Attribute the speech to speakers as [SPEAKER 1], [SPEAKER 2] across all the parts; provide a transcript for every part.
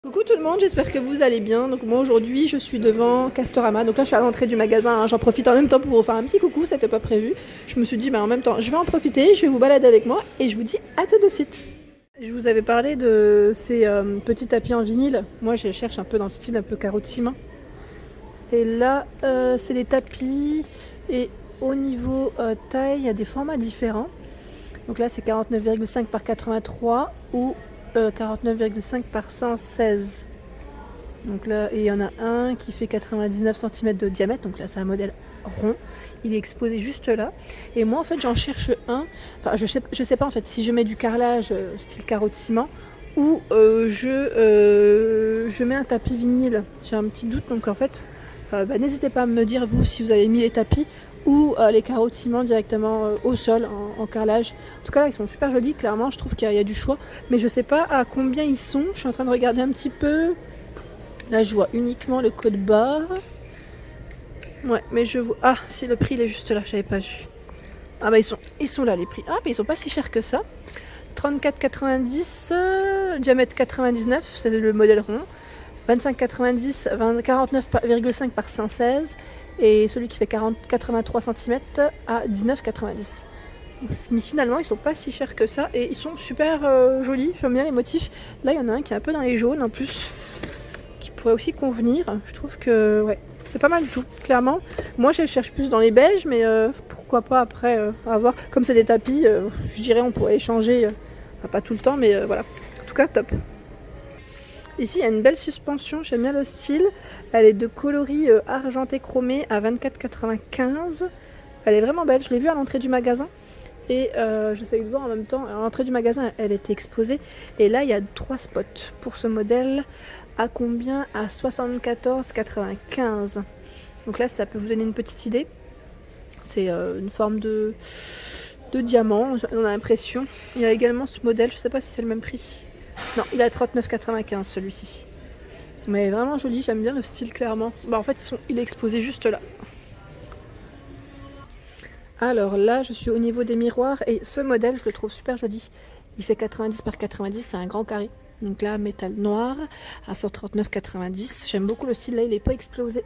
[SPEAKER 1] Coucou tout le monde, j'espère que vous allez bien. Donc moi aujourd'hui je suis devant Castorama. Donc là je suis à l'entrée du magasin, hein. J'en profite en même temps pour vous faire un petit coucou, c'était pas prévu. Je me suis dit en même temps je vais en profiter, je vais vous balader avec moi et je vous dis à tout de suite. Je vous avais parlé de ces petits tapis en vinyle. Moi je cherche un peu dans le style un peu carotime. Et là c'est les tapis et au niveau taille il y a des formats différents. Donc là c'est 49,5 par 83 ou 49,5 par 116. Donc là, il y en a un qui fait 99 cm de diamètre. Donc là, c'est un modèle rond. Il est exposé juste là. Et moi, en fait, j'en cherche un. Enfin, je sais pas en fait si je mets du carrelage style carreau de ciment ou je mets un tapis vinyle. J'ai un petit doute. Donc en fait, n'hésitez pas à me dire vous si vous avez mis les tapis ou les carreaux de ciment directement au sol en carrelage. En tout cas là ils sont super jolis, clairement je trouve qu'il y a du choix, mais je sais pas à combien ils sont. Je suis en train de regarder un petit peu. Là je vois uniquement le code barre. Ouais, mais je vois... Ah si, le prix il est juste là, j'avais pas vu. Ah bah ils sont là les prix. Ah mais ils sont pas si chers que ça. 34,90, diamètre 99, c'est le modèle rond. 25,90, 49,5 par 116. Et celui qui fait 83 cm à 19,90. Mais finalement, ils sont pas si chers que ça et ils sont super jolis. J'aime bien les motifs. Là, il y en a un qui est un peu dans les jaunes en plus, qui pourrait aussi convenir. Je trouve que ouais, c'est pas mal du tout, clairement. Moi, je cherche plus dans les beiges, mais pourquoi pas après avoir. Comme c'est des tapis, je dirais on pourrait échanger. Enfin, pas tout le temps, mais voilà. En tout cas, top. Ici, il y a une belle suspension, j'aime bien le style. Elle est de coloris argenté chromé à 24,95. Elle est vraiment belle, je l'ai vue à l'entrée du magasin. Et j'essaye de voir en même temps. À l'entrée du magasin, elle était exposée. Et là, il y a 3 spots pour ce modèle. À combien? À 74,95. Donc là, ça peut vous donner une petite idée. C'est une forme de diamant, on a l'impression. Il y a également ce modèle, je ne sais pas si c'est le même prix. Non, il est à 39,95 celui-ci. Mais vraiment joli, j'aime bien le style clairement. Bah en fait, il est exposé juste là. Alors là, je suis au niveau des miroirs et ce modèle, je le trouve super joli. Il fait 90 par 90, c'est un grand carré. Donc là, métal noir à 139,90. J'aime beaucoup le style là, il n'est pas exposé.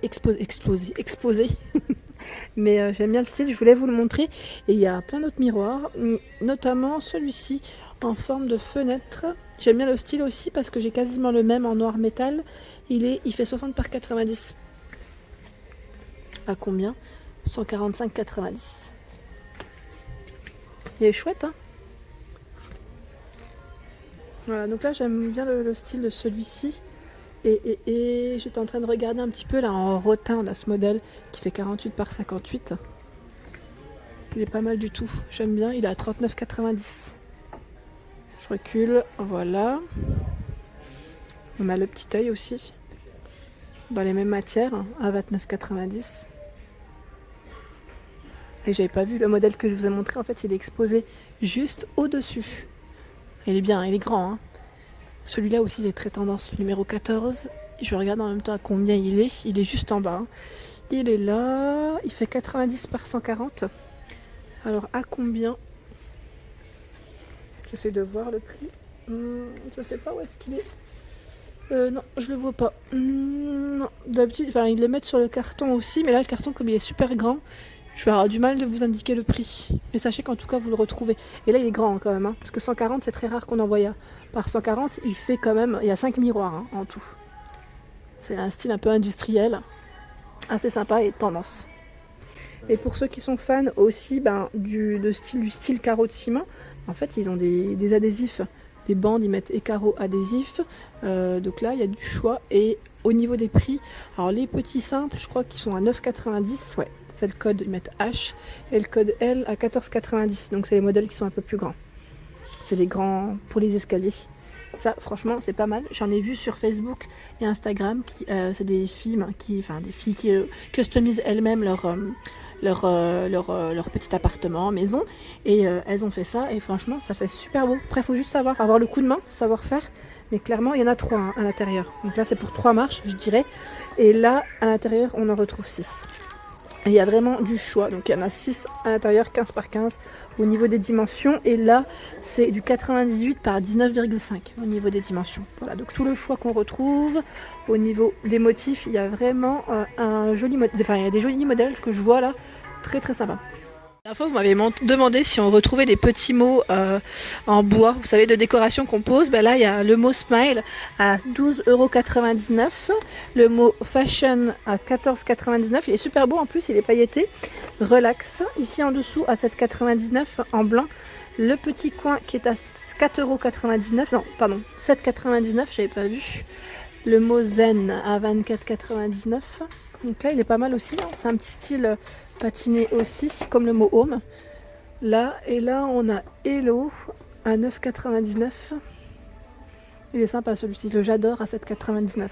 [SPEAKER 1] Mais j'aime bien le style, je voulais vous le montrer. Et il y a plein d'autres miroirs, notamment celui-ci en forme de fenêtre. J'aime bien le style aussi parce que j'ai quasiment le même en noir métal. Il fait 60 par 90. À combien? 145,90. Il est chouette, hein. Voilà, donc là j'aime bien le style de celui-ci. Et j'étais en train de regarder un petit peu là en rotin, on a ce modèle qui fait 48 par 58. Il est pas mal du tout, j'aime bien, il est à 39,90. Je recule, voilà. On a le petit œil aussi, dans les mêmes matières, à 29,90. Et j'avais pas vu le modèle que je vous ai montré, en fait il est exposé juste au-dessus. Il est bien, il est grand, hein. Celui-là aussi il est très tendance, le numéro 14. Je regarde en même temps à combien il est juste en bas. Il est là, il fait 90 par 140. Alors à combien? J'essaie de voir le prix. Je sais pas où est-ce qu'il est. Non, je le vois pas. Non, d'habitude, enfin ils le mettent sur le carton aussi, mais là le carton comme il est super grand, je vais avoir du mal de vous indiquer le prix. Mais sachez qu'en tout cas vous le retrouvez. Et là il est grand quand même, hein, parce que 140 c'est très rare qu'on en voie. Par 140 il fait quand même, il y a 5 miroirs hein, en tout. C'est un style un peu industriel, assez sympa et tendance. Et pour ceux qui sont fans aussi du style carreau de ciment, en fait ils ont des adhésifs, des bandes, ils mettent et carreaux adhésifs. Donc là il y a du choix. Et au niveau des prix, alors les petits simples je crois qu'ils sont à 9,90. Ouais, c'est le code, ils mettent H. Et le code L à 14,90. Donc c'est les modèles qui sont un peu plus grands. C'est les grands pour les escaliers. Ça, franchement, c'est pas mal. J'en ai vu sur Facebook et Instagram. C'est des filles qui customisent elles-mêmes leur petit appartement, maison. Et elles ont fait ça. Et franchement, ça fait super beau. Après, il faut juste avoir le coup de main, savoir faire. Mais clairement, il y en a 3 hein, à l'intérieur. Donc là, c'est pour 3 marches, je dirais. Et là, à l'intérieur, on en retrouve 6. Et il y a vraiment du choix, donc il y en a 6 à l'intérieur, 15 par 15 au niveau des dimensions. Et là, c'est du 98 par 19,5 au niveau des dimensions. Voilà, donc tout le choix qu'on retrouve. Au niveau des motifs, il y a vraiment un joli modèle, enfin il y a des jolis modèles que je vois là, très très sympa. La dernière fois, vous m'avez demandé si on retrouvait des petits mots en bois, vous savez, de décoration qu'on pose. Ben là, il y a le mot smile à 12,99 €, le mot fashion à 14,99 €. Il est super beau en plus, il est pailleté. Relax, ici en dessous à 7,99 € en blanc. Le petit coin qui est à 4,99 €, non, pardon, 7,99 €, j'avais pas vu. Le mot zen à 24,99 €. Donc là, il est pas mal aussi, hein. C'est un petit style patiné aussi, comme le mot home. Là, et là, on a Hello à 9,99 €. Il est sympa celui-ci, le j'adore à 7,99 €.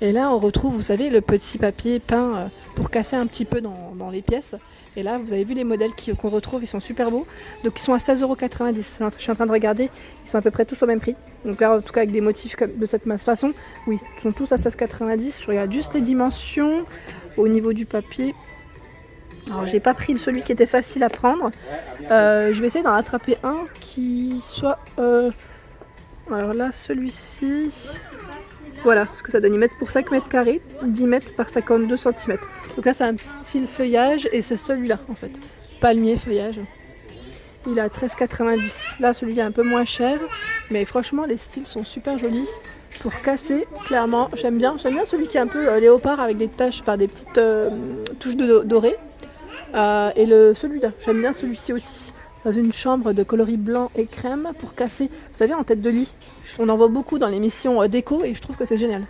[SPEAKER 1] Et là, on retrouve, vous savez, le petit papier peint pour casser un petit peu dans les pièces. Et là, vous avez vu les modèles qu'on retrouve, ils sont super beaux. Donc, ils sont à 16,90 €. Je suis en train de regarder, ils sont à peu près tous au même prix. Donc là, en tout cas, avec des motifs comme de cette façon, oui, ils sont tous à 16,90 €. Je regarde juste les dimensions au niveau du papier. Alors, j'ai pas pris celui qui était facile à prendre. Je vais essayer d'en rattraper un qui soit... Alors là, celui-ci... Voilà ce que ça donne. Ils mettent pour 5 mètres carrés, 10 mètres par 52 cm. Donc là, c'est un style feuillage et c'est celui-là en fait. Palmier feuillage. Il est à 13,90 €. Là, celui-là est un peu moins cher. Mais franchement, les styles sont super jolis. Pour casser, clairement, j'aime bien. J'aime bien celui qui est un peu léopard avec des taches, par des petites touches dorées. Et celui-là, j'aime bien celui-ci aussi. Dans une chambre de coloris blanc et crème pour casser, vous savez, en tête de lit. On en voit beaucoup dans l'émission déco et je trouve que c'est génial.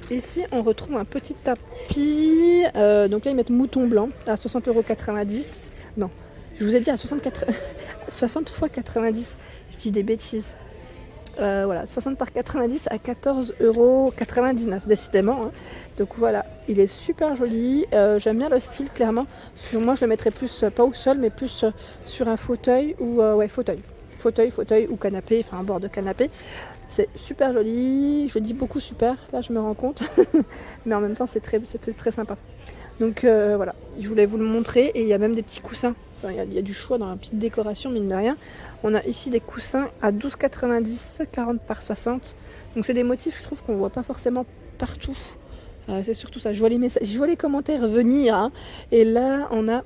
[SPEAKER 1] Ici, on retrouve un petit tapis. Donc là, ils mettent mouton blanc à 60,90 €. Non, je vous ai dit à 60 x 90. Je dis des bêtises. Voilà, 60 par 90 à 14,99 €, décidément. Hein. Donc voilà, il est super joli. J'aime bien le style, clairement. Moi, je le mettrais plus, pas au sol, mais plus sur un fauteuil ou ouais, fauteuil ou canapé, enfin un bord de canapé. C'est super joli. Je dis beaucoup super, là je me rends compte. Mais en même temps, c'était très sympa. Donc voilà, je voulais vous le montrer. Et il y a même des petits coussins. Enfin, il y a du choix dans la petite décoration, mine de rien. On a ici des coussins à 12,90 €, 40 par 60. Donc c'est des motifs, je trouve, qu'on voit pas forcément partout. C'est surtout ça. Je vois les messages, je vois les commentaires venir. Hein. Et là, on a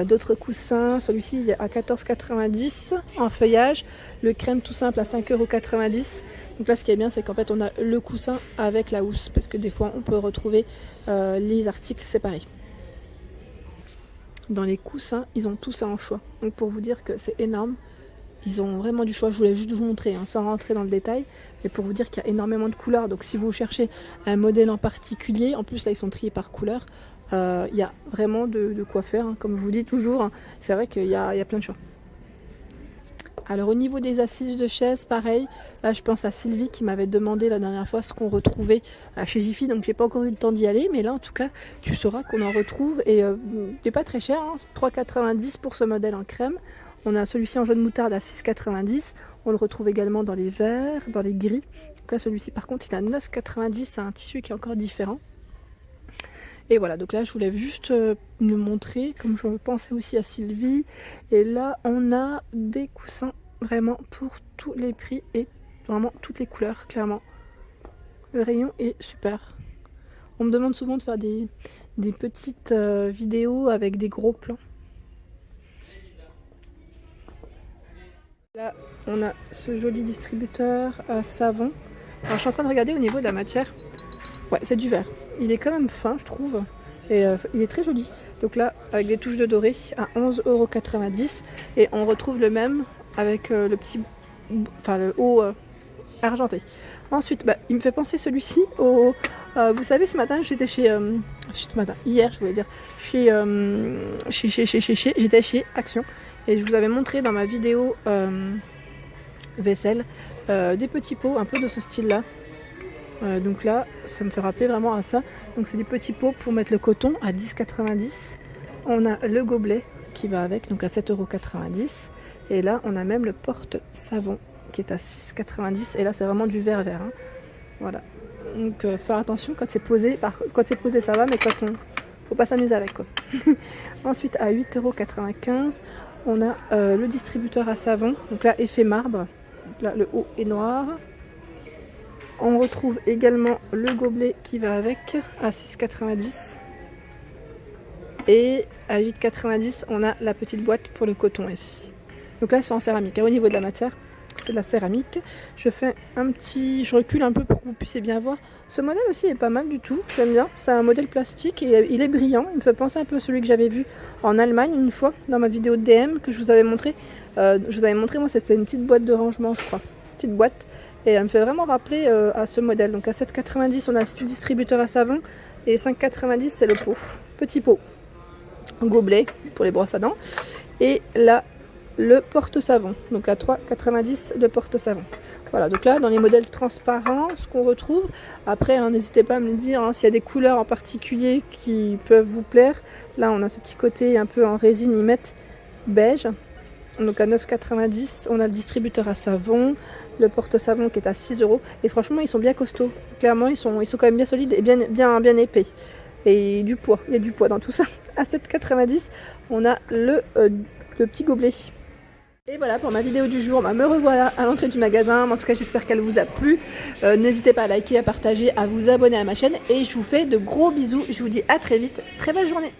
[SPEAKER 1] d'autres coussins. Celui-ci il est à 14,90 € en feuillage. Le crème tout simple à 5,90 €. Donc là, ce qui est bien, c'est qu'en fait, on a le coussin avec la housse. Parce que des fois, on peut retrouver les articles séparés. Dans les coussins, ils ont tout ça en choix. Donc pour vous dire que c'est énorme. Ils ont vraiment du choix. Je voulais juste vous montrer, hein, sans rentrer dans le détail. Mais pour vous dire qu'il y a énormément de couleurs. Donc si vous cherchez un modèle en particulier, en plus là, ils sont triés par couleur. Il y a vraiment de quoi faire. Hein. Comme je vous dis toujours, hein, c'est vrai qu'il y a plein de choix. Alors au niveau des assises de chaises, pareil, là je pense à Sylvie qui m'avait demandé la dernière fois ce qu'on retrouvait chez Jiffy, donc j'ai pas encore eu le temps d'y aller, mais là en tout cas tu sauras qu'on en retrouve et c'est pas très cher, hein, 3,90 € pour ce modèle en crème. On a celui-ci en jaune moutarde à 6,90 €, on le retrouve également dans les verts, dans les gris. Donc là celui-ci par contre il a 9,90 €, c'est un tissu qui est encore différent. Et voilà, donc là je voulais juste le montrer, comme je pensais aussi à Sylvie. Et là on a des coussins vraiment pour tous les prix et vraiment toutes les couleurs, clairement. Le rayon est super. On me demande souvent de faire des petites vidéos avec des gros plans. Là on a ce joli distributeur à savon. Alors je suis en train de regarder au niveau de la matière. Ouais, c'est du verre. Il est quand même fin, je trouve. Et il est très joli. Donc là, avec des touches de doré à 11,90 €. Et on retrouve le même avec le petit... Enfin, le haut argenté. Ensuite, il me fait penser celui-ci au... vous savez, ce matin, j'étais hier, je voulais dire, j'étais chez Action. Et je vous avais montré dans ma vidéo vaisselle des petits pots un peu de ce style-là. Donc là, ça me fait rappeler vraiment à ça. Donc c'est des petits pots pour mettre le coton à 10,90 €. On a le gobelet qui va avec, donc à 7,90 €. Et là, on a même le porte-savon qui est à 6,90 €. Et là, c'est vraiment du verre. Hein. Voilà. Donc faire attention quand c'est posé. Quand c'est posé ça va, mais quand on... faut pas s'amuser avec quoi. Ensuite à 8,95 €, on a le distributeur à savon. Donc là effet marbre. Là le haut est noir. On retrouve également le gobelet qui va avec à 6,90 €. Et à 8,90 €, on a la petite boîte pour le coton ici. Donc là c'est en céramique. Au niveau de la matière, c'est de la céramique. Je recule un peu pour que vous puissiez bien voir. Ce modèle aussi est pas mal du tout, j'aime bien. C'est un modèle plastique et il est brillant. Il me fait penser un peu à celui que j'avais vu en Allemagne une fois dans ma vidéo de DM que je vous avais montré. Moi c'était une petite boîte de rangement, je crois. Petite boîte. Et elle me fait vraiment rappeler à ce modèle. Donc à 7,90 €, on a 6 distributeurs à savon et 5,90 € c'est le pot. Petit pot. Gobelet pour les brosses à dents. Et là le porte-savon, donc à 3,90 € le porte-savon. Voilà, donc là dans les modèles transparents, ce qu'on retrouve, après n'hésitez pas à me dire s'il y a des couleurs en particulier qui peuvent vous plaire. Là on a ce petit côté un peu en résine limette beige, donc à 9,90 €. On a le distributeur à savon, le porte-savon qui est à 6 € et franchement ils sont bien costauds, clairement ils sont quand même bien solides et bien épais. Et du poids, il y a du poids dans tout ça. À 7,90 €, on a le petit gobelet. Et voilà pour ma vidéo du jour, me revoilà à l'entrée du magasin. En tout cas j'espère qu'elle vous a plu. N'hésitez pas à liker, à partager, à vous abonner à ma chaîne. Et je vous fais de gros bisous, je vous dis à très vite, très belle journée.